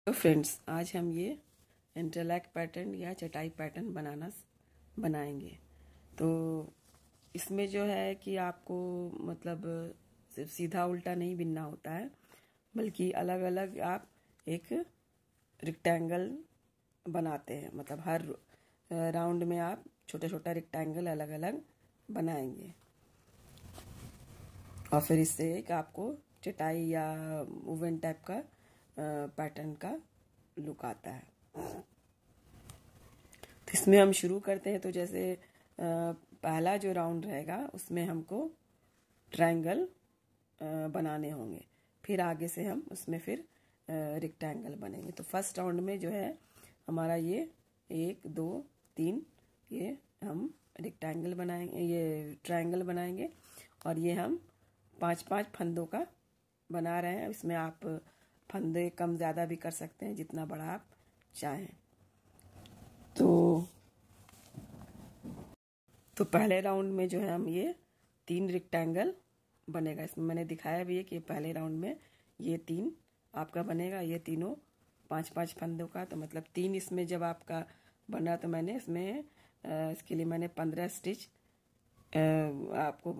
तो फ्रेंड्स, आज हम ये इंटरलॉक पैटर्न या चटाई पैटर्न बनाएंगे। तो इसमें जो है कि आपको मतलब सिर्फ सीधा उल्टा नहीं बिनना होता है, बल्कि अलग अलग आप एक रेक्टेंगल बनाते हैं। मतलब हर राउंड में आप छोटा छोटा रेक्टेंगल अलग अलग बनाएंगे और फिर इससे एक आपको चटाई या वुवन टाइप का पैटर्न का लुक आता है। तो इसमें हम शुरू करते हैं। तो जैसे पहला जो राउंड रहेगा उसमें हमको ट्रायंगल बनाने होंगे, फिर आगे से हम उसमें फिर रेक्टेंगल बनेंगे। तो फर्स्ट राउंड में जो है हमारा ये 1 2 3 ये हम रेक्टेंगल बनाएंगे, ये ट्रायंगल बनाएंगे और ये हम 5-5 फंदों का बना रहे हैं। इसमें आप फंदे कम ज़्यादा भी कर सकते हैं, जितना बड़ा आप चाहें। तो पहले राउंड में जो है हम ये 3 रेक्टेंगल बनेगा। इसमें मैंने दिखाया भी है कि पहले राउंड में ये 3 आपका बनेगा, ये तीनों 5-5 फंदों का। तो मतलब 3 इसमें जब आपका बना तो मैंने इसमें इसके लिए मैंने 15 स्टिच आपको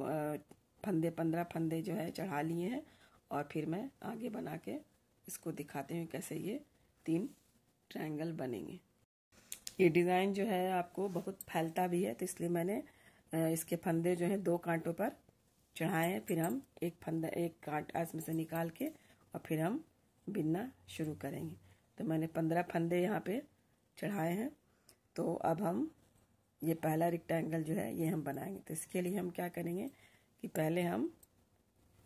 फंदे 15 फंदे जो है चढ़ा लिए हैं और फिर मैं आगे बना के इसको दिखाते हैं कैसे ये 3 ट्रायंगल बनेंगे। ये डिज़ाइन जो है आपको बहुत फैलता भी है, तो इसलिए मैंने इसके फंदे जो हैं 2 कांटों पर चढ़ाए हैं। फिर हम एक कांटा इसमें से निकाल के और फिर हम बिनना शुरू करेंगे। तो मैंने 15 फंदे यहाँ पे चढ़ाए हैं। तो अब हम ये पहला रेक्टेंगल जो है ये हम बनाएंगे। तो इसके लिए हम क्या करेंगे कि पहले हम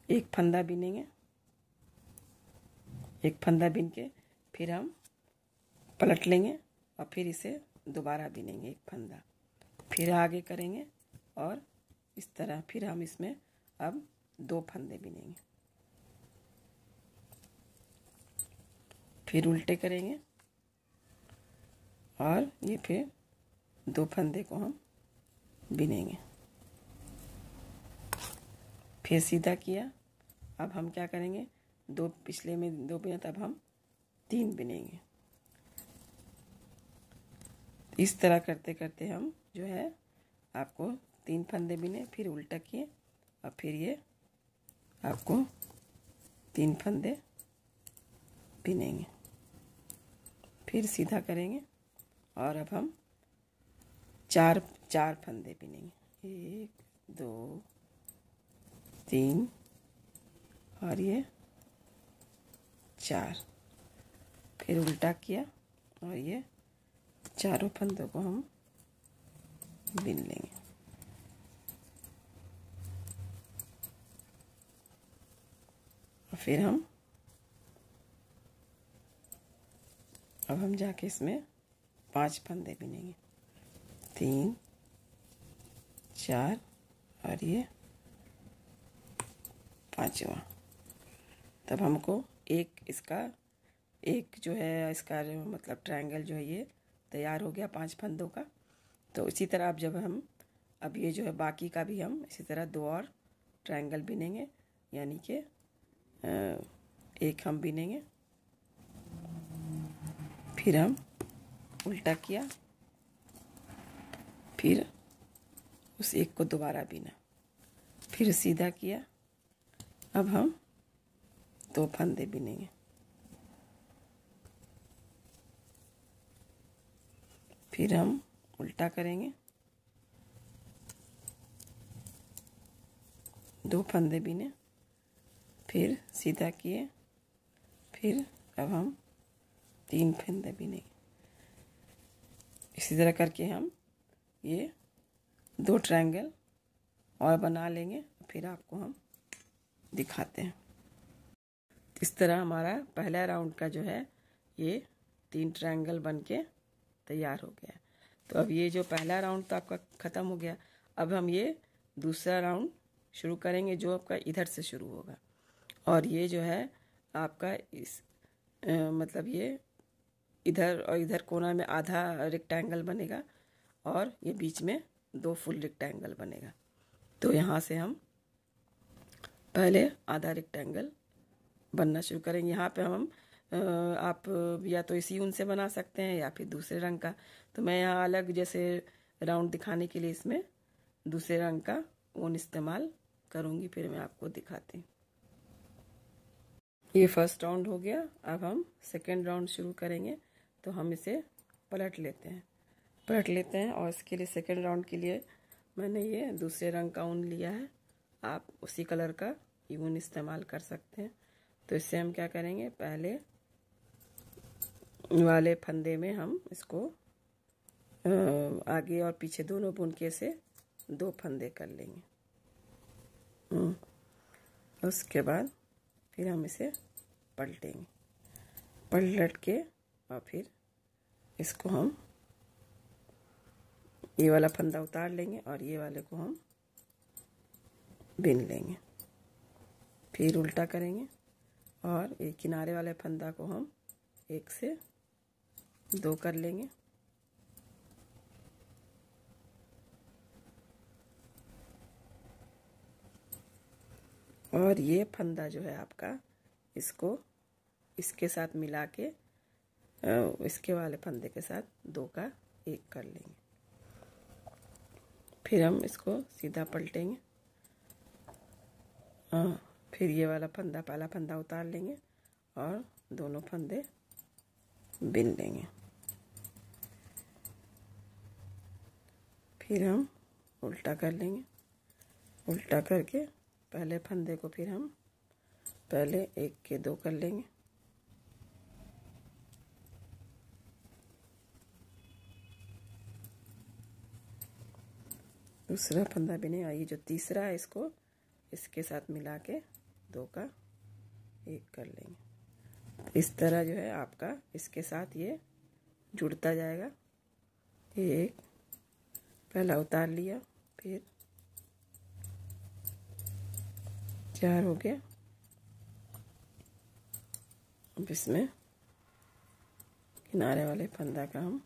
एक फंदा बिनेंगे, एक फंदा बिन के फिर हम पलट लेंगे और फिर इसे दोबारा बिनेंगे एक फंदा, फिर आगे करेंगे और इस तरह फिर हम इसमें अब 2 फंदे बिनेंगे, फिर उल्टे करेंगे और ये फिर 2 फंदे को हम बिनेंगे, फिर सीधा किया। अब हम क्या करेंगे, 2 पिछले में 2 बिना, तब हम 3 बिनेंगे। इस तरह करते करते हम जो है आपको 3 फंदे बिने, फिर उल्टा किए और फिर ये आपको 3 फंदे बिनेंगे, फिर सीधा करेंगे और अब हम 4 फंदे बिनेंगे, 1 2 3 और ये 4, फिर उल्टा किया और ये चारों फंदों को हम बिन लेंगे। और फिर अब हम जाके इसमें 5 फंदे बिनेंगे, 3 4 और ये 5वां। तब हमको एक जो है इसका मतलब ट्रायंगल जो है ये तैयार हो गया 5 फंदों का। तो इसी तरह अब ये जो है बाकी का भी हम इसी तरह 2 और ट्रायंगल बिनेंगे, यानी कि एक हम बिनेंगे, फिर हम उल्टा किया, फिर उस एक को दोबारा बिना, फिर सीधा किया। अब हम 2 फंदे बिनेंगे, फिर हम उल्टा करेंगे, 2 फंदे बिने, फिर सीधा किए, फिर अब हम 3 फंदे बिनेंगे। इसी तरह करके हम ये 2 ट्रायंगल और बना लेंगे, फिर आपको हम दिखाते हैं। इस तरह हमारा पहला राउंड का जो है ये 3 ट्रायंगल बनके तैयार हो गया। तो अब ये जो पहला राउंड तो आपका ख़त्म हो गया। अब हम ये दूसरा राउंड शुरू करेंगे जो आपका इधर से शुरू होगा और ये जो है आपका मतलब ये इधर और इधर कोना में आधा रेक्टेंगल बनेगा और ये बीच में 2 फुल रेक्टेंगल बनेगा। तो यहाँ से हम पहले आधा रेक्टेंगल बनना शुरू करेंगे। यहाँ पे हम आप या तो इसी ऊन से बना सकते हैं या फिर दूसरे रंग का। तो मैं यहाँ अलग जैसे राउंड दिखाने के लिए इसमें दूसरे रंग का ऊन इस्तेमाल करूँगी। फिर मैं आपको दिखाती हूँ। ये फर्स्ट राउंड हो गया। अब हम सेकेंड राउंड शुरू करेंगे। तो हम इसे पलट लेते हैं और इसके लिए सेकेंड राउंड के लिए मैंने ये दूसरे रंग का ऊन लिया है। आप उसी कलर का ऊन इस्तेमाल कर सकते हैं। तो इससे हम क्या करेंगे, पहले वाले फंदे में हम इसको आगे और पीछे दोनों बुनके से 2 फंदे कर लेंगे। उसके बाद फिर हम इसे पलटेंगे, पलट के और फिर इसको हम ये वाला फंदा उतार लेंगे और ये वाले को हम बिन लेंगे। फिर उल्टा करेंगे और ये किनारे वाले फंदा को हम 1 से 2 कर लेंगे। और ये फंदा जो है आपका, इसको इसके साथ मिला के इसके वाले फंदे के साथ 2 का 1 कर लेंगे। फिर हम इसको सीधा पलटेंगे। फिर ये वाला फंदा, पहला फंदा उतार लेंगे और दोनों फंदे बिन लेंगे। फिर हम उल्टा कर लेंगे। उल्टा करके पहले फंदे को फिर हम पहले 1 के 2 कर लेंगे। दूसरा फंदा बिने, ये जो तीसरा है इसको इसके साथ मिला के 2 का 1 कर लेंगे। इस तरह जो है आपका इसके साथ ये जुड़ता जाएगा। 1 पहला उतार लिया, फिर 4 हो गया। अब इसमें किनारे वाले फंदा का हम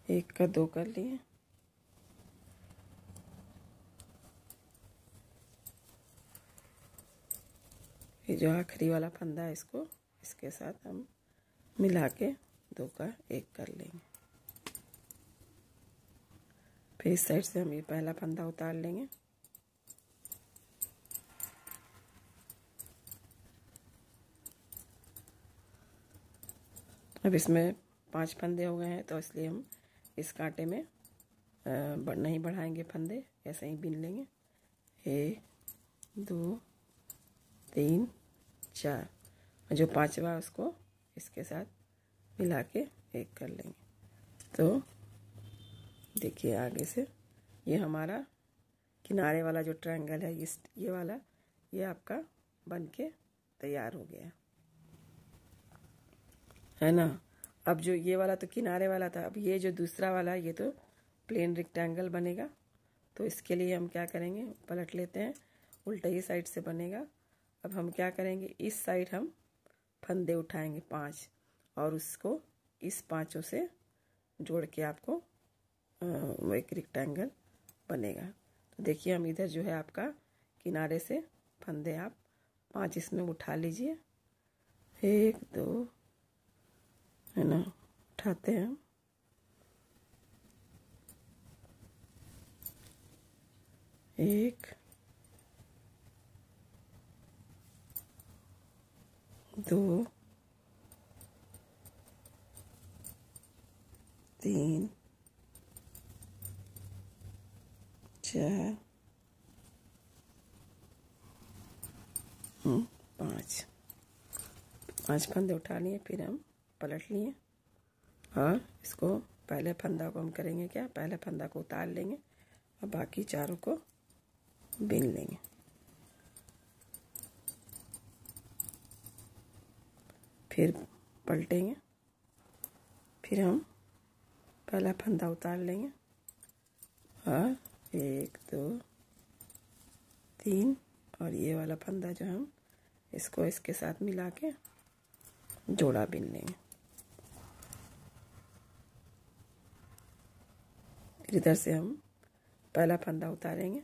1 का 2 कर लिए। ये जो आखिरी वाला फंदा है इसको इसके साथ हम मिला के 2 का 1 कर लेंगे। फिर इस साइड से हम ये पहला फंदा उतार लेंगे। अब इसमें 5 फंदे हो गए हैं, तो इसलिए हम इस कांटे में नहीं बढ़ाएंगे फंदे, ऐसे ही बिन लेंगे। 1 2 3 4, जो 5वां उसको इसके साथ मिला के 1 कर लेंगे। तो देखिए आगे से ये हमारा किनारे वाला जो ट्रायंगल है, ये वाला ये आपका बन के तैयार हो गया है ना। अब जो ये वाला तो किनारे वाला था, अब ये जो दूसरा वाला ये तो प्लेन रेक्टेंगल बनेगा। तो इसके लिए हम क्या करेंगे, पलट लेते हैं, उल्टा ही साइड से बनेगा। अब हम क्या करेंगे, इस साइड हम फंदे उठाएंगे 5 और उसको इस 5 से जोड़ के आपको एक रेक्टेंगल बनेगा। तो देखिए हम इधर जो है आपका किनारे से फंदे आप 5 इसमें उठा लीजिए। 1 2 है ना, उठाते हैं हम। 1 2 3 4 5 फंदे उठा लिए। फिर हम पलट लिए और इसको पहले फंदा को हम करेंगे क्या, पहले फंदा को उतार लेंगे और बाकी चारों को बिन लेंगे। फिर पलटेंगे, फिर हम पहला फंदा उतार लेंगे और 1 2 3 और ये वाला फंदा जो हम इसको इसके साथ मिला के जोड़ा बिन लेंगे। फिर इधर से हम पहला फंदा उतारेंगे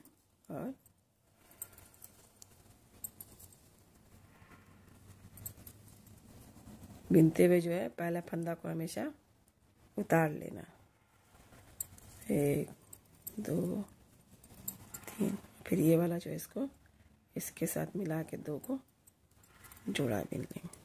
और बिनते हुए जो है पहला फंदा को हमेशा उतार लेना। 1 2 3, फिर ये वाला जो है इसको इसके साथ मिला के 2 को जोड़ा बिन लेंगे।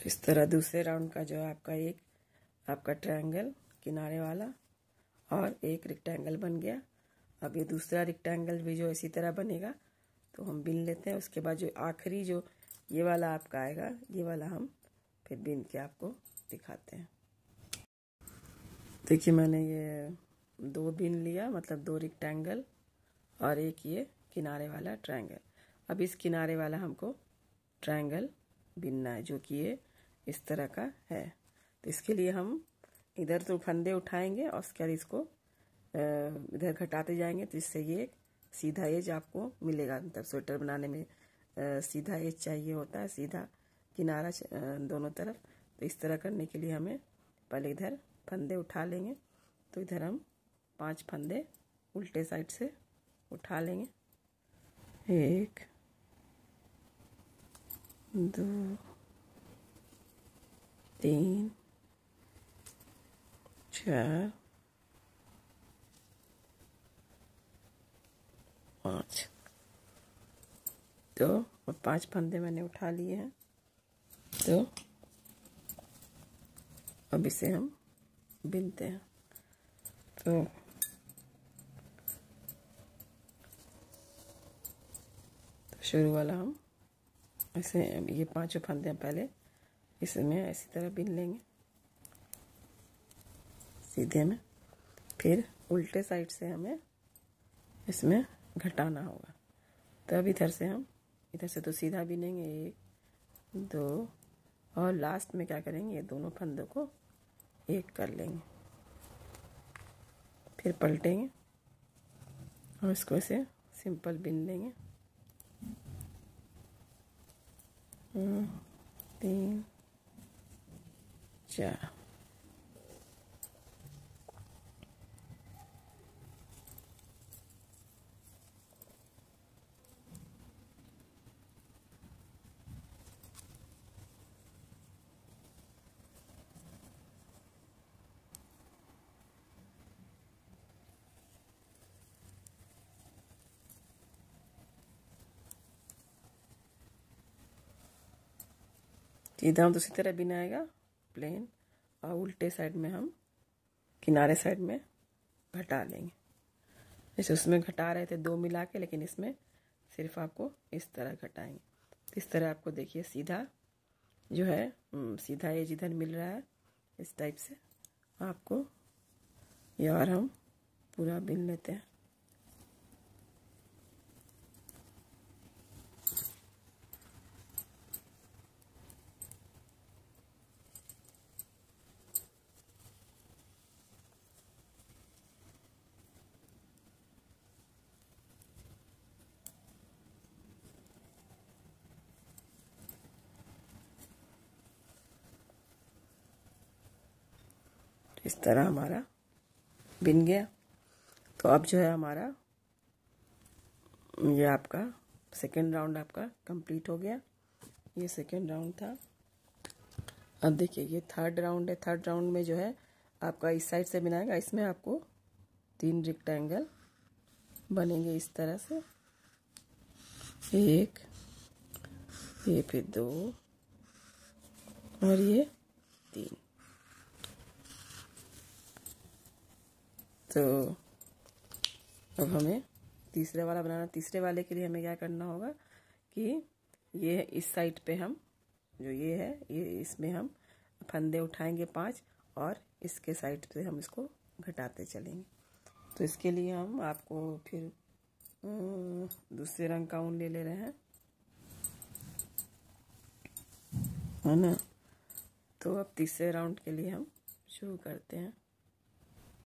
इस तरह दूसरे राउंड का जो है आपका ट्रायंगल किनारे वाला और एक रेक्टेंगल बन गया। अब ये दूसरा रेक्टेंगल भी जो इसी तरह बनेगा तो हम बिन लेते हैं। उसके बाद जो आखिरी जो ये वाला आपका आएगा, ये वाला हम फिर बिन के आपको दिखाते हैं। देखिए मैंने ये 2 बिन लिया, मतलब 2 रेक्टेंगल और एक ये किनारे वाला ट्रायंगल। अब इस किनारे वाला हमको ट्रायंगल बिनना है जो कि ये इस तरह का है। तो इसके लिए हम इधर तो फंदे उठाएंगे और उसके बाद इसको इधर घटाते जाएंगे, तो इससे ये सीधा एज आपको मिलेगा। मतलब स्वेटर बनाने में सीधा एज चाहिए होता है, सीधा किनारा दोनों तरफ। तो इस तरह करने के लिए हमें पहले इधर फंदे उठा लेंगे। तो इधर हम 5 फंदे उल्टे साइड से उठा लेंगे। 1 2 3 4 5। तो 5 फंदे मैंने उठा लिए हैं। तो अब इसे हम बिनते हैं। तो शुरू वाला हम ऐसे ये 5 फंदे पहले इसमें ऐसी तरह बिन लेंगे सीधे में, फिर उल्टे साइड से हमें इसमें घटाना होगा। तब इधर से तो सीधा बिनेंगे 1 2 और लास्ट में क्या करेंगे, ये दोनों फंदों को एक कर लेंगे, फिर पलटेंगे और इसको ऐसे सिंपल बिन लेंगे। 3 4। सीधा हम दूसरी तरह बिनाएगा प्लेन, और उल्टे साइड में हम किनारे साइड में घटा लेंगे। जैसे उसमें घटा रहे थे 2 मिला के, लेकिन इसमें सिर्फ आपको इस तरह घटाएंगे। इस तरह आपको देखिए सीधा जो है सीधा एज इधर मिल रहा है, इस टाइप से आपको ये, और हम पूरा बिन लेते हैं। इस तरह हमारा बिन गया। तो अब जो है हमारा ये आपका सेकेंड राउंड आपका कंप्लीट हो गया। ये सेकेंड राउंड था। अब देखिए ये थर्ड राउंड है। थर्ड राउंड में जो है आपका इस साइड से बिनाएगा, इसमें आपको 3 रेक्टेंगल बनेंगे इस तरह से, एक, ये फिर 2 और ये 3। तो अब हमें तीसरे वाला बनाना। तीसरे वाले के लिए हमें क्या करना होगा कि ये इस साइड पे हम जो ये है, ये इसमें हम फंदे उठाएंगे 5 और इसके साइड से हम इसको घटाते चलेंगे। तो इसके लिए हम आपको फिर दूसरे रंग का ऊन ले रहे हैं, है ना। तो अब तीसरे राउंड के लिए हम शुरू करते हैं।